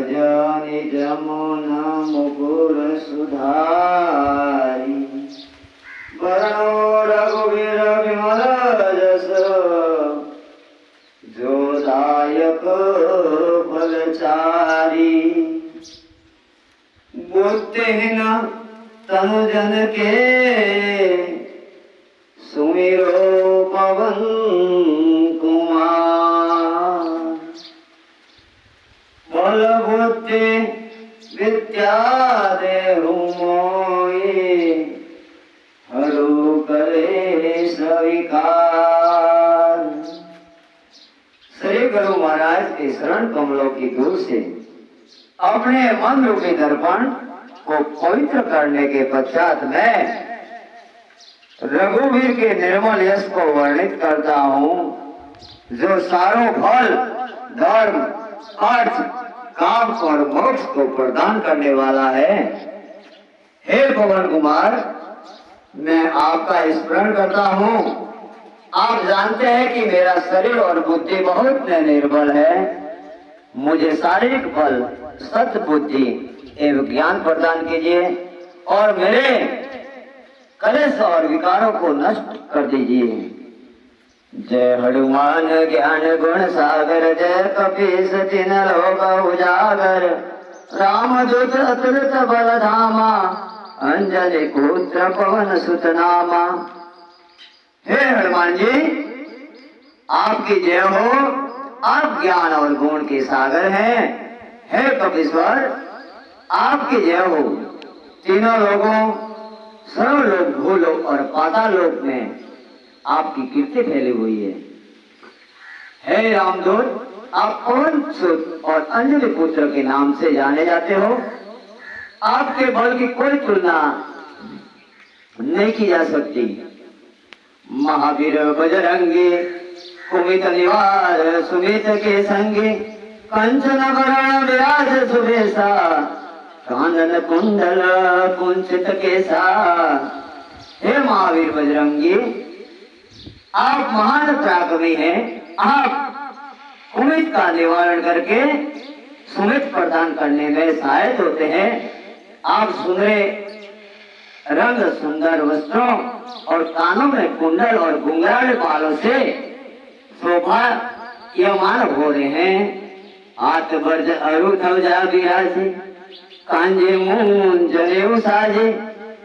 भजनी जमुना मुकुर सुधारी वर्णो रघुवीर विमल जस जो दायक फलचारी बुद्धिहीन तनु जन के सुमिरो पवन कुमार बल बुद्धि विद्या देहु मोहि हरु करे स्वीकार। श्री गुरु महाराज के शरण कमलों की धूल से अपने मन रूपी दर्पण को पवित्र करने के पश्चात मैं रघुवीर के निर्मल यश को वर्णित करता हूँ, जो सारों फल धर्म अर्थ काम और मोक्ष को प्रदान करने वाला है। हे पवन कुमार, मैं आपका स्मरण करता हूँ। आप जानते हैं कि मेरा शरीर और बुद्धि बहुत निर्बल है। मुझे शारीरिक बल सत्य बुद्धि एवं ज्ञान प्रदान कीजिए और मेरे कलेश और विकारों को नष्ट कर दीजिए। जय हनुमान ज्ञान गुण सागर जय कपीस तिन लोक उजागर रामदूत अतुलित बल धामा अंजलि पुत्र पवन सुत नामा। हे हनुमान जी, आपकी जय हो। आप ज्ञान और गुण के सागर हैं। हे कपीश्वर, आपकी जय हो। तीनों लोगों सर्वलोक भूलोक और पाताल लोक में आपकी कीर्ति फैली हुई है। हे रामदूत, आप पवन सुत और अंजलि पुत्र के नाम से जाने जाते हो। आपके बल की कोई तुलना नहीं की जा सकती। महावीर बजरंगी कुमित निवार सुमित के संगी कंचन वरण विराज सुबेसा कानन कुंडल कुंचित केसा। हे महावीर बजरंगी, आप महान पराक्रमी हैं। आप कुमित का निवारण करके सुमित प्रदान करने में सहायक होते हैं। आप सुनहरे रंग सुंदर वस्त्रों और कानों में कुंडल और घुंघराले बालों से शोभायमान हो रहे हैं। हाथ बर्ज अरु ध्वजा विराजे कांजे मून जनेऊ साजे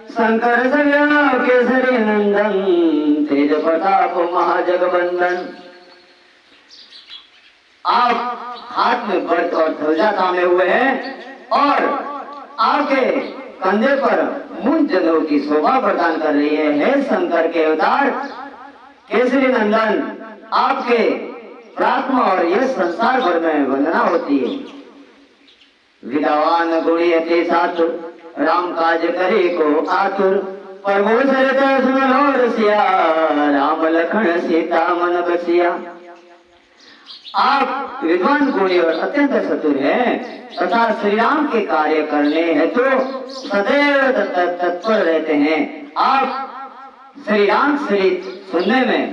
शंकर सव्या केसरी नंदन तेज प्रताप महाजगबंदन। आप हाथ में बर्ज और ध्वजा थामे हुए हैं और आपके कंधे पर मून जनेऊ की शोभा प्रदान कर रही है। हे शंकर के अवतार केसरी नंदन, आपके प्रात्मा और यह संसार भर में वंदना होती है। विद्वान गुणी अति सातुर राम काज करे को आतुर प्रभु चरित सुन लो रसिया राम लखन सीता मन बसिया। आप विद्वान गुणी और अत्यंत चतुर हैं तथा श्री राम के कार्य करने हेतु सदैव तत्पर रहते हैं। आप श्री राम चरित सुनने में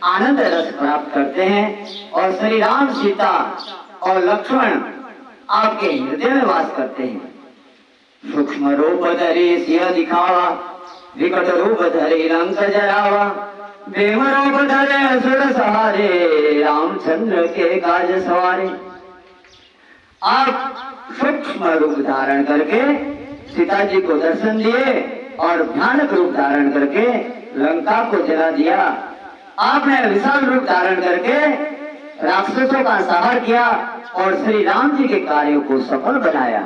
आनंद रस प्राप्त करते हैं और श्री राम सीता और लक्ष्मण आपके हृदय में वास करते हैं। सूक्ष्म रूप धरे सिंह दिखावा विकट रूप धरे लंक जरावा भीम रूप धरे असुर सहारे रामचंद्र के काज सवारे। आप सूक्ष्म रूप धारण करके सीता जी को दर्शन दिए और भयानक रूप धारण करके लंका को जला दिया। आपने विशाल रूप धारण करके राक्षसों का संहार किया और श्री राम जी के कार्यों को सफल बनाया।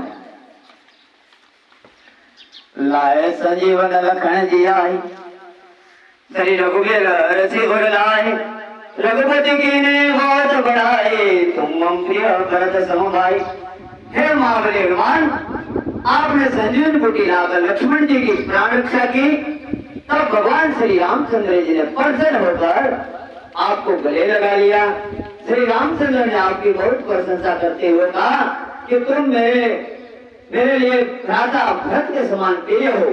लाए संजीवन लखन जी आए श्री रघुवीर रसिकुर लाए रघुपति की ने बहुत बढ़ाए तुम मम प्रिय भरत समभाई। हे महाबली हनुमान, आपने संजीवन बूटी लाकर लक्ष्मण जी की प्राण रक्षा की। तब भगवान श्री रामचंद्र जी ने प्रसन्न होकर आपको गले लगा लिया। श्री रामचंद्र ने आपकी बहुत प्रशंसा करते हुए कहा कि तुम मेरे लिए भ्राता भरत के समान प्रिय हो।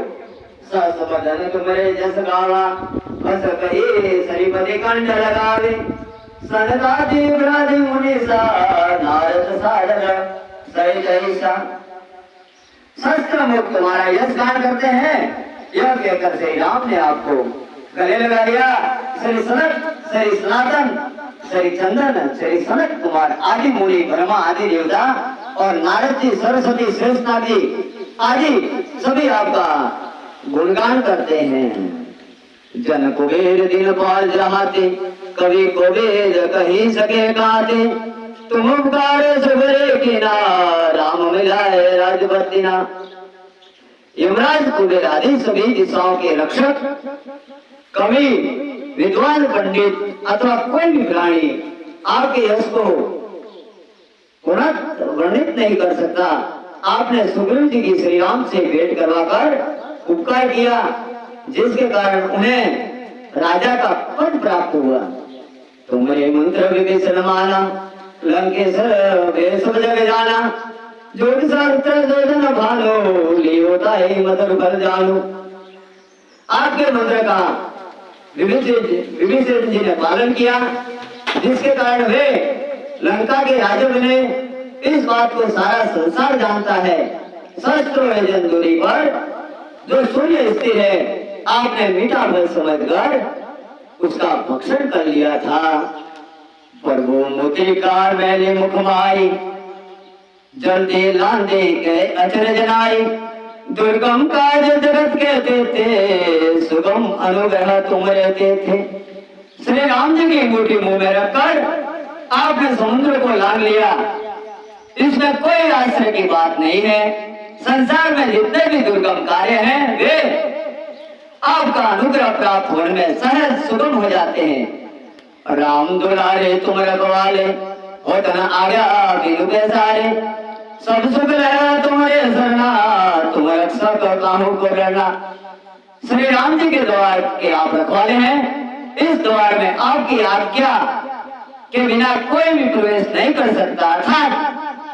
समधन तुम्हारे जस गावा बस कहे सरिपति कंठ लगावे सनकादि ब्रादि मुनि सा नारद साधन सही सही शस्त्र मुक्त तुम्हारा यश गान करते हैं। यह कहकर श्री राम ने आपको गले लगा लिया। श्री सनक, श्री सनातन, श्री चंदन, श्री सनक कुमार आदि मुनि, ब्रह्मा आदि देवता और नारद जी, सरस्वती, शेषनाग जी आदि सभी आपका गुणगान करते हैं। जन कुबेर दिन पाल जहाते, कवि को वेद कही सके गाते, तुम उपकार सुबरे किना, राम मिलाए राजपतिना। यमराज, कुबेर आदि सभी दिशाओं के रक्षक, कवि, विद्वान, पंडित अथवा कोई भी प्राणी आपके यश को वर्णित नहीं कर सकता। आपने सुग्रीव जी की श्री राम से भेंट करवाकर उपकार किया, जिसके कारण उन्हें राजा का पद प्राप्त हुआ। तुम्हारे मंत्र विभीषण माना, लंकेश्वर वे सब जग जाना, जोग शास्त्र जोजन भालो, लियोता ही मधुर फल जानो। आपके मंत्र का विभीषण जी ने पालन किया, जिसके कारण वे लंका के राजा बने। इस बात को सारा संसार जानता है। शस्त्र दूरी पर जो शून्य स्थिर है, आपने मीठा फल समझकर उसका भक्षण कर लिया था। पर वो मुद्रिका मैंने मुखमाई, जल्दी लांदे के अचरज नाई, दुर्गम काज जगत कहते थे, सुगम अनुग्रह तुम रहते थे। श्री राम जी की अंगूठी मुंह में रखकर आपने समुद्र को लांग लिया। इसमें कोई आश्चर्य की बात नहीं है। संसार में जितने भी दुर्गम कार्य हैं, वे आपका अनुग्रह प्राप्त होने में सहज सुगम हो जाते हैं। राम दुलारे तुम रखवाले, होत न आज्ञा बिनु बेसारे, सब सुख लहरा तुम्हारे शरणा, तुम रक्षक काहू को डरना। श्री राम जी के द्वार के आप रखवाले हैं। इस द्वार में आपकी आज्ञा के बिना कोई भी प्रवेश नहीं कर सकता, अर्थात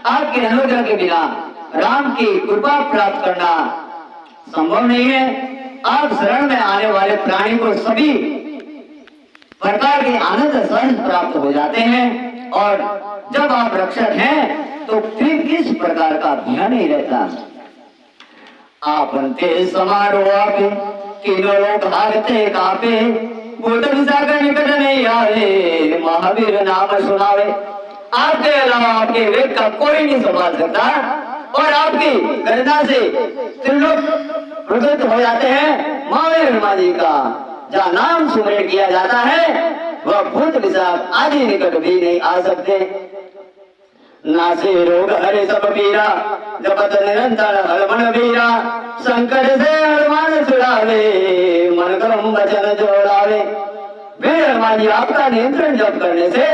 आपके अनुग्रह के बिना राम की कृपा प्राप्त करना संभव नहीं है। आप शरण में आने वाले प्राणी को सभी प्रकार के आनंद सहज प्राप्त हो जाते हैं, और जब आप रक्षक हैं तो फिर किस प्रकार का भय नहीं रहता। आपन ते समारोह आपे, तीनों लोग भागते कापे, बुद्ध सागर निकट नहीं आवे, महावीर नाम सुनावे। आपके अलावा आपके वेद का कोई नहीं संभाल सकता, और आपकी गर्जना से त्रिलोक प्रकट हो जाते हैं। महावीर हनुमान जी का जहाँ नाम सुमरण किया जाता है, वह भूत पिशाच आदि निकट भी नहीं आ सकते। नासे रोग हरे सब पीरा, जपत निरंतर हनुमान वीरा, संकट से हनुमान छुड़ावे, मन क्रम वचन जोड़ावे। वीर हनुमान जी आपका नियंत्रण जप करने से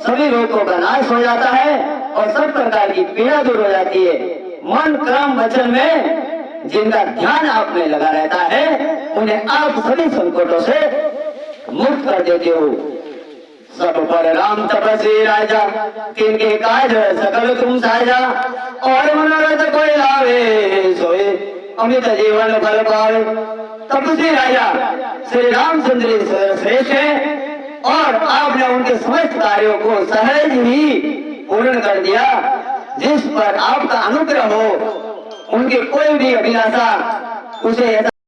सभी रोगों का नाश हो जाता है और सब प्रकार की पीड़ा दूर हो जाती है। मन क्रम वचन में जिनका ध्यान आप में लगा रहता है, उन्हें आप सभी संकटों से मुक्त कर देते हो। सब पर राम तपस्वी राजा, तिनके काज सकल तुम साजा, और मनोरथ कोई लावे, सोए अमित जीवन फल पावे। तपस्वी राजा श्री रामचंद्र श्रेष्ठ है, और आपने उनके समस्त कार्यों को सहज ही पूर्ण कर दिया। जिस पर आपका अनुग्रह हो, उनकी कोई भी अभिलाषा उसे